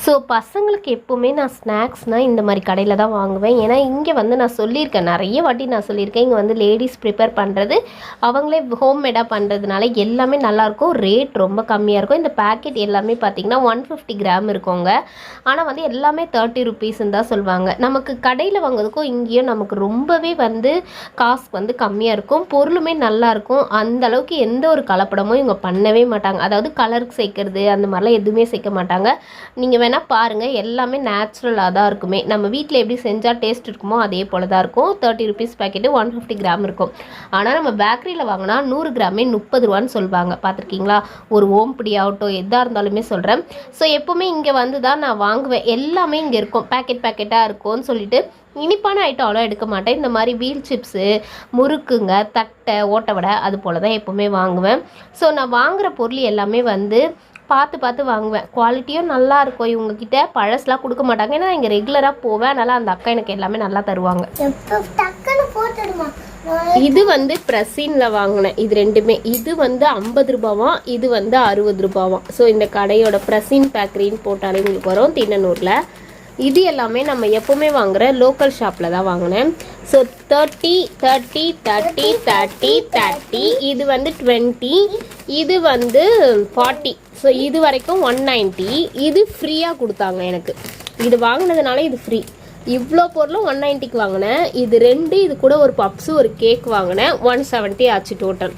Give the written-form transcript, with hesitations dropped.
So பசங்களுக்கு எப்போவுமே நான் ஸ்நாக்ஸ்னால் இந்த மாதிரி கடையில் தான் வாங்குவேன். ஏன்னா இங்கே வந்து நான் சொல்லியிருக்கேன், நிறைய வாட்டி நான் சொல்லியிருக்கேன், இங்கே வந்து லேடிஸ் ப்ரிப்பேர் பண்ணுறது அவங்களே ஹோம்மேடாக பண்ணுறதுனால எல்லாமே நல்லாயிருக்கும், ரேட் ரொம்ப கம்மியாக இருக்கும். இந்த பேக்கெட் எல்லாமே பார்த்திங்கன்னா 150 கிராம் இருக்குங்க. ஆனால் வந்து எல்லாமே 30 ருபீஸ்ன்னு தான் சொல்லுவாங்க. நமக்கு கடையில் வாங்குறதுக்கும் இங்கேயும் நமக்கு ரொம்பவே வந்து காசு வந்து கம்மியாக இருக்கும், பொருளுமே நல்லாயிருக்கும். அந்தளவுக்கு எந்த ஒரு கலப்படமும் இவங்க பண்ணவே மாட்டாங்க. அதாவது கலருக்கு சேர்க்கறது அந்த மாதிரிலாம் எதுவுமே சேர்க்க மாட்டாங்க. நீங்கள் வேணால் பாருங்கள், எல்லாமே நேச்சுரலாக தான் இருக்குமே. நம்ம வீட்டில் எப்படி செஞ்சால் டேஸ்ட் இருக்குமோ அதே போல் தான் இருக்கும். 30 ருபீஸ் பேக்கெட்டு 150 கிராம் இருக்கும். ஆனால் நம்ம பேக்கரியில் வாங்கினா 100 கிராமே 30 ரூபான்னு சொல்லுவாங்க. பார்த்துருக்கீங்களா? ஒரு ஓம்பிடி ஆகட்டும் எதாக இருந்தாலுமே சொல்கிறேன். ஸோ எப்போவுமே இங்கே வந்து தான் நான் வாங்குவேன். எல்லாமே இங்கே இருக்கும், பேக்கெட்டாக இருக்கும்னு சொல்லிட்டு இனிப்பான ஐட்டம் அவ்வளோ எடுக்க மாட்டேன். இந்த மாதிரி வீல் சிப்ஸு, முறுக்குங்க, தட்டை, ஓட்டை வடை அது போல் தான் எப்போவுமே வாங்குவேன். ஸோ நான் வாங்குகிற பொருள் எல்லாமே வந்து பார்த்து வாங்குவேன். குவாலிட்டியும் நல்லா இருக்கும். இவங்கக்கிட்ட பழசெலாம் கொடுக்க மாட்டாங்க. ஏன்னா இங்கே ரெகுலராக போவேன், அதனால் அந்த அக்கா எனக்கு எல்லாமே நல்லா தருவாங்க. இது வந்து பிரசினில் வாங்கினேன். இது ரெண்டுமே, இது வந்து 50 ரூபாவாம், இது வந்து 60 ரூபாவாம். ஸோ இந்த கடையோட பிரசின் பேக்கரின்னு போட்டாலே உங்களுக்கு வரும், திண்ணனூரில். இது எல்லாமே நம்ம எப்போவுமே வாங்குகிற லோக்கல் ஷாப்பில் தான் வாங்கினேன். ஸோ 30 இது வந்து 20, இது வந்து 40. ஸோ இது வரைக்கும் 190. இது ஃப்ரீயாக கொடுத்தாங்க எனக்கு. இது வாங்கினதுனால இது ஃப்ரீ. இவ்வளோ பொருளும் 190க்கு வாங்கினேன். இது 2, இது கூட ஒரு பப்ஸு ஒரு கேக் வாங்கினேன். 170 ஆச்சு டோட்டல்.